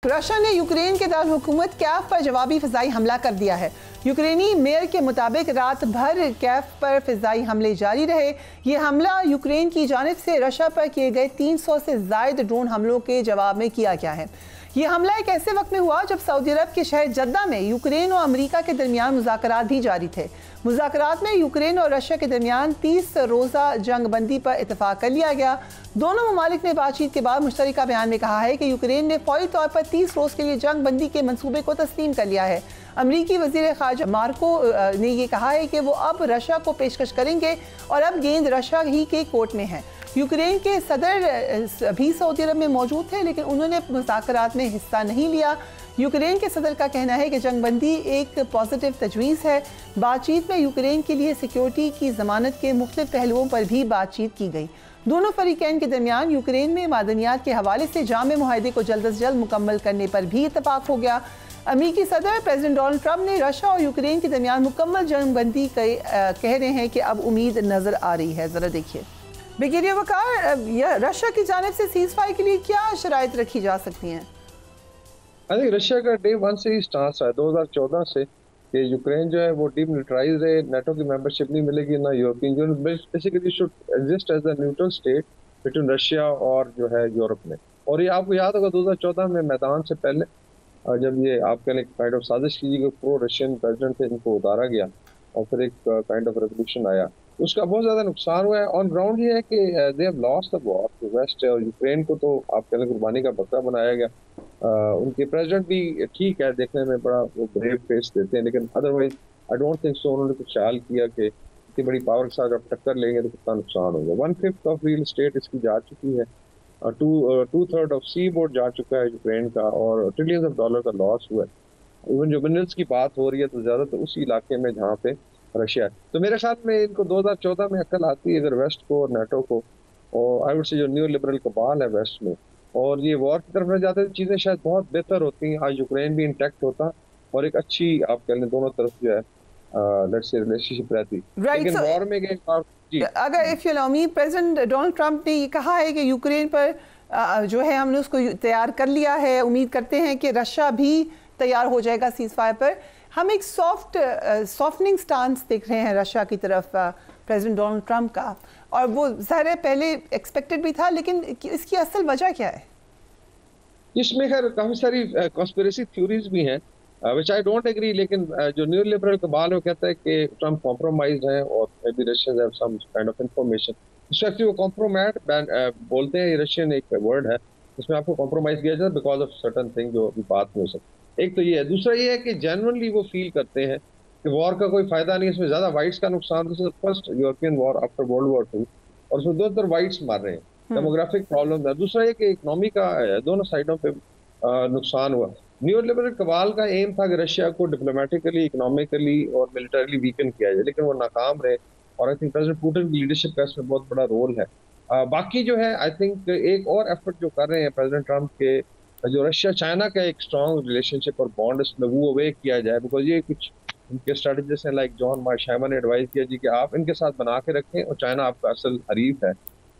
Russia ने Ukraine के दारकूमत कैफ पर जवाबी फ़िज़ाई हमला कर दिया है। यूक्रेनी मेयर के मुताबिक रात भर कैफ पर फ़िज़ाई हमले जारी रहे। ये हमला यूक्रेन की जानिब से रशिया पर किए गए 300 से ज़ायद ड्रोन हमलों के जवाब में किया गया है। ये हमला एक ऐसे वक्त में हुआ जब सऊदी अरब के शहर जद्दा में यूक्रेन और अमेरिका के दरमियान मुज़ाकरात भी जारी थे। मुज़ाकरात में यूक्रेन और रशिया के दरमियान 30 रोज़ा जंग बंदी पर इतफाक़ कर लिया गया। दोनों ममालिक ने बातचीत के बाद मुश्तरका बयान में कहा है कि यूक्रेन ने फौरी तौर पर 30 रोज़ के लिए जंग बंदी के मंसूबे को तस्लीम कर लिया है। अमरीकी वज़ीर ख़ारिजा मार्को ने यह कहा है कि वो अब रशिया को पेशकश करेंगे और अब गेंद रशिया ही के कोर्ट में है। यूक्रेन के सदर भी सऊदी अरब में मौजूद थे, लेकिन उन्होंने मुज़ाकरात में हिस्सा नहीं लिया। यूक्रेन के सदर का कहना है कि जंगबंदी एक पॉजिटिव तजवीज़ है। बातचीत में यूक्रेन के लिए सिक्योरिटी की ज़मानत के मुख्तलिफ पहलुओं पर भी बातचीत की गई। दोनों फरीकैन के दरमियान यूक्रेन में मादनियात के हवाले से जामे मुआहदे को जल्द अज जल्द मुकम्मल करने पर भी इतफाक़ हो गया। अमेरिकी सदर प्रेसिडेंट डोनाल्ड ट्रंप ने रशिया और यूक्रेन के दरमियान मुकम्मल जंगबंदी कह रहे हैं कि अब उम्मीद नज़र आ रही है। ज़रा देखिए ब्रिगेडियर वकार, रशिया की जानिब से सीज़ फायर के लिए क्या शराइत रखी जा सकती हैं? रशिया का डे वन से ही स्टांस है 2014 से कि यूक्रेन जो है वो डीमिलिटराइज है, नेटो की मेंबरशिप नहीं मिलेगी, ना European Union, basically should exist as a neutral state between Russia और जो है यूरोप में। और ये आपको याद होगा 2014 में मैदान से पहले जब ये आप कहने काइंड ऑफ साजिश की गई, प्रो रशियन प्रेसिडेंट थे, इनको उतारा गया और फिर एक काइंड ऑफ रेवोल्यूशन आया, उसका बहुत ज्यादा नुकसान हुआ है। ऑन ग्राउंड ये है कि they have lost the war, west और यूक्रेन को तो आप कहने कुर्बानी का बकरा बनाया गया। उनके प्रेसिडेंट भी ठीक है, देखने में बड़ा वो ब्रेव फेस देते हैं, लेकिन otherwise I don't think so उन्होंने कुछ ख्याल किया कि इतनी बड़ी पावर के साथ जब टक्कर लेंगे तो कितना नुकसान होगा। 1/5 ऑफ रियल स्टेट इसकी जा चुकी है, 2/3 ऑफ सी बोर्ड जा चुका है यूक्रेन का, और ट्रिलियंस ऑफ डॉलर का लॉस हुआ है। इवन जो मिनरल्स की बात हो रही है तो ज्यादा तो उसी इलाके में जहाँ पे रशिया है। तो मेरे ख्याल में इनको 2014 में अकल आती है अगर वेस्ट को और नेटो को, और आई वुड से जो न्यू लिबरल कबाल है वेस्ट में, और ये वॉर की तरफ न जाते तो चीजें शायद बहुत बेहतर होती हैं। आज यूक्रेन भी इंटैक्ट होता और एक अच्छी आप कह लें दोनों तरफ जो है लेट्स से रिलेशनशिप रहती। लेकिन वॉर में गए जी, अगर if you allow me, president Donald Trump ने ये कहा है कि यूक्रेन पर जो है हमने उसको तैयार कर लिया है, उम्मीद करते हैं कि रशिया भी तैयार हो जाएगा सीज़ फायर पर। हम एक सॉफ्टनिंग स्टांस देख रहे हैं रशिया की तरफ प्रेसिडेंट डोनाल्ड ट्रंप का, और वो ज़ाहिर है पहले एक्सपेक्टेड भी था, लेकिन इसकी असल वजह क्या है? इसमें खैर काफी सारी कॉन्स्पिरेसी थ्योरीज भी हैं व्हिच आई डोंट एग्री, लेकिन जो न्यू लिबरल कबाल है वो कहता है कि ट्रंप कॉम्प्रोमाइज है और may be Russians have some kind of information. इस वक्त वो कॉम्प्रोमैट बोलते हैं, ये रशियन एक वर्ड है, इसमें आपको कॉम्प्रोमाइज किया जाता है बिकॉज ऑफ सर्टन थिंग जो अभी बात नहीं हो सकती। एक तो ये है, दूसरा ये है कि जेन्युइनली वो फील करते हैं कि वॉर का कोई फायदा नहीं, इसमें ज्यादा वाइट्स का नुकसान। This is first European war after world war 2 और उसमें दो वाइट्स मार रहे हैं, डेमोग्राफिक प्रॉब्लम है। दूसरा ये कि इकोनॉमी का दोनों साइडों पे नुकसान हुआ। न्यू लिबरल कबाल का एम था कि रशिया को डिप्लोमेटिकली, इकोनॉमिकली और मिलिटरीली वीकन किया जाए, लेकिन वो नाकाम रहे, और आई थिंक प्रेसिडेंट पुतिन की लीडरशिप का इसमें बहुत बड़ा रोल है। बाकी जो है आई थिंक एक और एफर्ट जो कर रहे हैं प्रेसिडेंट ट्रंप के, जो रशिया चाइना का एक स्ट्रॉन्ग रिलेशनशिप और बॉन्ड इसमें वो अवे किया जाए, बिकॉज ये कुछ उनके स्ट्रेटेजिस्ट हैं लाइक जॉन मार्शाइमा ने एडवाइस किया जी कि आप इनके साथ बना के रखें और चाइना आपका असल हरीफ है।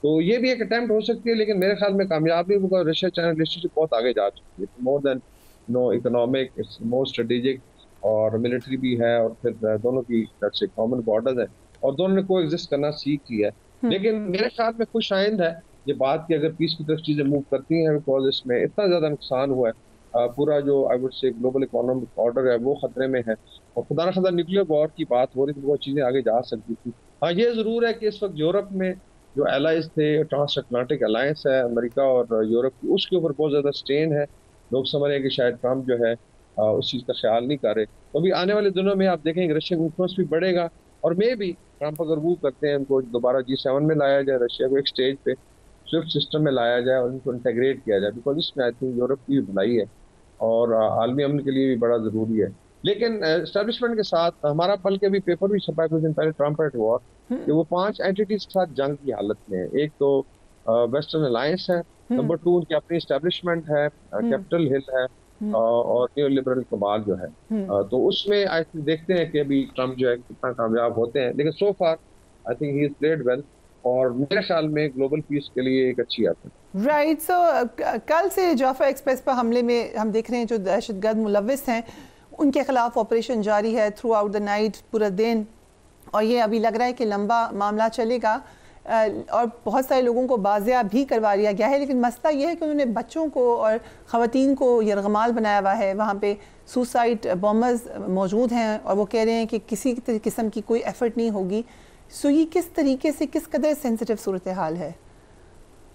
तो ये भी एक अटेम्प्ट हो सकती है, लेकिन मेरे ख्याल में कामयाब नहीं होगा। रशिया चाइना रिलेशनशिप बहुत आगे जा चुकी है, more than no economic, it's more strategic, और मिलिट्री भी है, और फिर दोनों की कॉमन बॉर्डर है, और दोनों ने को एग्जिस्ट करना सीख लिया है। लेकिन मेरे ख्याल में खुश आइंद है ये बात कि अगर पीस की तरफ चीजें मूव करती हैं, बिकॉज इसमें इतना ज्यादा नुकसान हुआ है, पूरा जो I would say global economic order है वो खतरे में है, और खुदा न खादा न्यूक्लियर वॉर की बात हो रही थी, बहुत चीजें आगे जा सकती थी। हाँ, ये जरूर है कि इस वक्त यूरोप में जो एलाइज थे, ट्रांस अटलांटिक अलायंस है अमेरिका और यूरोप की, उसके ऊपर बहुत ज्यादा स्ट्रेन है। लोग समझ रहे हैं कि शायद ट्रंप जो है उस चीज का ख्याल नहीं कर रहे। तो अभी आने वाले दिनों में आप देखेंगे रशियन इन्फ्लुएंस भी बढ़ेगा, और मे भी ट्रंप अगर वो करते हैं उनको दोबारा G7 में लाया जाए, रशिया को एक स्टेज पे स्विफ्ट सिस्टम में लाया जाए और उनको इंटेग्रेट किया जाए, बिकॉज इसमें आई थिंक यूरोप की भलाई है और आलमी अमन के लिए भी बड़ा जरूरी है। लेकिन एस्टेब्लिशमेंट के साथ हमारा बल्कि अभी पेपर भी छपा है कुछ दिन पहले, ट्रंप एट वॉर, कि वो 5 एंटिटीज के साथ जंग की हालत में है। एक तो वेस्टर्न अलायंस है, नंबर 2 उनकी अपनी एस्टेब्लिशमेंट है, कैपिटल हिल है, और न्यू लिबरल कबाल जो है। तो उसमें आई थिंक देखते हैं कि अभी ट्रंप जो है कितना कामयाब होते हैं, लेकिन so far I think he is played well. और मेरे ख्याल में ग्लोबल पीस के लिए एक अच्छी बात है। राइट, सो कल से जाफर एक्सप्रेस पर हमले में हम देख रहे हैं जो दहशतगर्द मुलविस हैं उनके खिलाफ ऑपरेशन जारी है थ्रू आउट द नाइट, पूरा दिन, और ये अभी लग रहा है कि लंबा मामला चलेगा और बहुत सारे लोगों को बाजियाब भी करवा दिया गया है। लेकिन मसला ये है कि उन्होंने बच्चों को और ख़वातीन को यरगमाल बनाया हुआ है। वहाँ पे सुसाइड बॉम्बर्स मौजूद हैं और वो कह रहे हैं कि किसी किस्म की कोई एफर्ट नहीं होगी। सो ये किस तरीके से, किस कदर सेंसिटिव सूरत हाल है?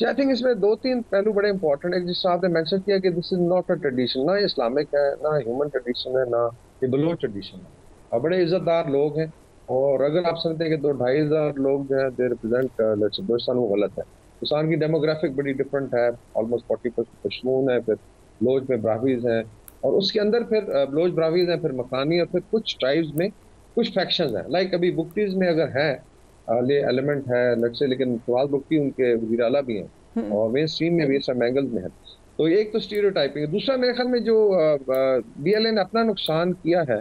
आई थिंक इसमें 2-3 पहलू बड़े इंपॉर्टेंट है। जिस आपने मेंशन किया कि this is not a tradition, ना इस्लामिक है, ना ह्यूमन ट्रेडिशन है, ना ये बलोच ट्रेडिशन है, और बड़े इज्जतदार लोग हैं। और अगर आप समझते हैं कि 2-2.5 लोग जो हैं दे रिप्रेजेंट बलूचिस्तान, वो गलत है। बलूचिस्तान की डेमोग्राफिक बड़ी डिफरेंट है, ऑलमोस्ट 40% पश्तून है, फिर बलोच में ब्राह्मीज हैं, और उसके अंदर फिर बलोच ब्राह्मीज हैं, फिर मकानी, और फिर कुछ ट्राइब्स में कुछ फैक्शंस हैं। लाइक अभी बुक्टीज में अगर है ले एलिमेंट है लक्ष्य, लेकिन फवाद बुक्टी उनके वज़ीर आला भी हैं और मेन स्ट्रीम में भी सब एंगल्स में है। तो एक तो स्टीरियोटाइपिंग है। दूसरा मेरे ख्याल में जो बीएलए ने अपना नुकसान किया है,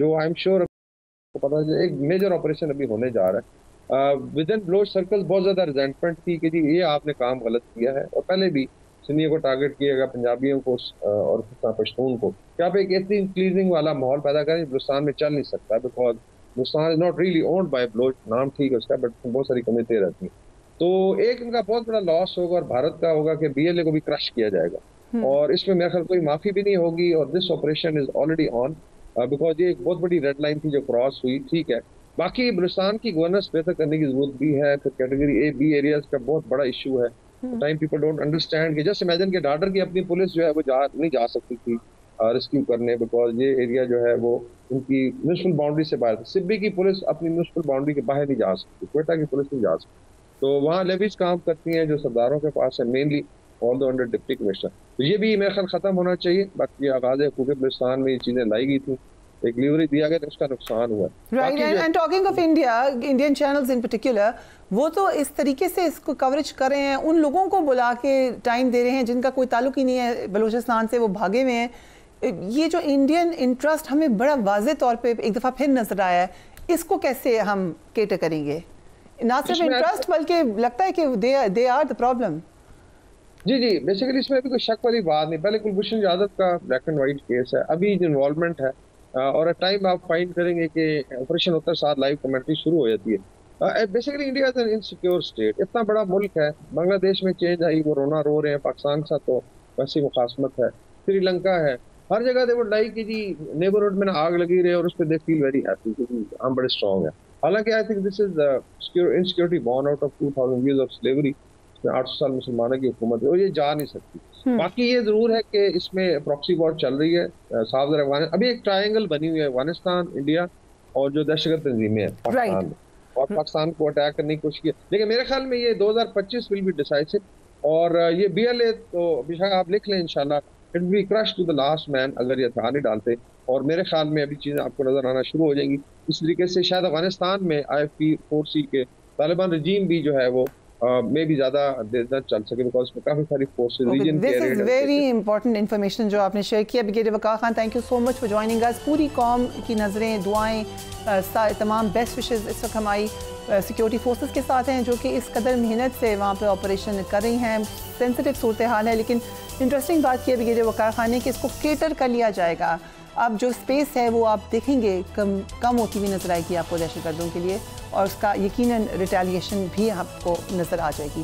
जो आई एम श्योर को पता है, एक मेजर ऑपरेशन अभी होने जा रहा है विद इन बलोच सर्कल्स। बहुत ज्यादा रिजेंटमेंट थी कि जी ये आपने काम गलत किया है, और पहले भी सुन्नियों को टारगेट किएगा, पंजाबियों को और पश्तून को, कि आप एक इतनी इंक्लूजिंग वाला माहौल पैदा करें। बलूचिस्तान में चल नहीं सकता, because Balochistan is not really owned by Baloch, नाम ठीक है उसका, बट बहुत सारी कमिटियां रहती हैं। तो एक इनका बहुत बड़ा लॉस होगा, और भारत का होगा कि बीएलए को भी क्रश किया जाएगा, और इसमें मेरे ख्याल कोई माफी भी नहीं होगी। और this operation is already on, because ये एक बहुत बड़ी रेड लाइन थी जो क्रॉस हुई। ठीक है, बाकी बलूचिस्तान की गवर्नेंस बेहतर करने की जरूरत भी है। फिर कैटेगरी ए बी एरियाज का बहुत बड़ा इशू है। टाइम पीपल डोंट अंडरस्टैंड कि जस्ट इमेजिन के डॉडर की अपनी पुलिस जो है वो नहीं जा सकती थी रेस्क्यू करने, बिकॉज ये एरिया जो है वो उनकी म्यूनिसिपल बाउंड्री से बाहर। सिब्बी की पुलिस अपनी म्यूनिसिपल बाउंड्री के बाहर नहीं जा सकती, क्वेटा की पुलिस नहीं जा सकती। तो वहाँ लेवीज काम करती हैं जो सरदारों के पास है, mainly all the under deputy commissioner. तो ये भी मेरे ख्याल खत्म होना चाहिए। बाकी आगाज हुकूक बलूचिस्तान में ये चीजें लाई गई थी, एक लीवरेज दिया गया, तो उसका नुकसान हुआ। Right, and talking of India, Indian channels in particular, वो तो इस तरीके से इसको कवरेज कर रहे हैं, उन लोगों को बुला के टाइम दे रहे हैं जिनका कोई ताल्लुक ही नहीं है बलूचिस्तान से, वो भागे हुए हैं। ये जो इंडियन इंटरेस्ट हमें बड़ा वाज़े तौर पे एक दफ़ा फिर नजर आया है, इसको कैसे हम केटर करेंगे? ना सिर्फ इंटरेस्ट बल्कि लगता है कि दे आर द प्रॉब्लम। जी जी, बेसिकली इसमें अभी कोई शक वाली बात नहीं। पहले कुलभूषण यादव का ब्लैक एंड व्हाइट केस है, अभी जो इन्वॉल्वमेंट है, और टाइम आप फाइंड करेंगे कि ऑपरेशन होता है, साथ लाइव कमेंट्री शुरू हो जाती है। Basically India is an insecure state, इतना बड़ा मुल्क है। बांग्लादेश में चेंज आई, वो रोना रो रहे हैं, पाकिस्तान के साथ तो वैसी मुखासमत है, श्रीलंका है, हर जगह दे वुड लाइक कि जी नेबरहुड में ना आग लगी रहे, और उस पर दे फील वेरी हैप्पी क्योंकि हम बड़े स्ट्रॉन्ग हैं। हालांकि I think this is insecurity born out of 2000 years of slavery. 800 साल मुसलमानों की हुकूमत है और ये जा नहीं सकती। बाकी ये जरूर है कि इसमें प्रॉक्सी वॉर चल रही है। साउथ अफगानिस्तान अभी एक ट्रायंगल बनी हुई है, अफगानिस्तान, इंडिया और जो दहशतगर्द तंजीमें हैं पाकिस्तान में, और पाकिस्तान को अटैक करने की कोशिश की। लेकिन मेरे ख्याल में ये 2025 विल बी डिसाइसिव, और ये बीएलए तो अभी आप लिख लें इंशाल्लाह, it will be crush to the last man अगर ये हथियार नहीं डालते। और मेरे ख्याल में अभी चीजें आपको नजर आना शुरू हो जाएंगी। इस तरीके से शायद अफगानिस्तान में IFP-4C के तालिबान रजीम भी जो है वो में भी ज्यादा देर तक चल सके, बिकॉज काफी सारी फोर्सेस रीजन के area. This is very important information जो आपने शेयर किया। Brigadier Waqar Khan, thank you so much for joining us. पूरी कौम की नज़रें, दुआएं, तमाम बेस्ट विशेस इस वक्त हमारी सिक्योरिटी फोर्सेस के साथ हैं, जो कि इस कदर मेहनत से वहाँ पे ऑपरेशन कर रही हैं। सेंसिटिव सूरत हाल है, लेकिन इंटरेस्टिंग बात की है ब्रिगेडियर वकार खान ने कि इसको केटर कर लिया जाएगा। अब जो स्पेस है वो आप देखेंगे कम होती हुई नजर आएगी आपको दहशतगर्दों के लिए, और उसका यकीनन रिटेलिएशन भी आपको नजर आ जाएगी।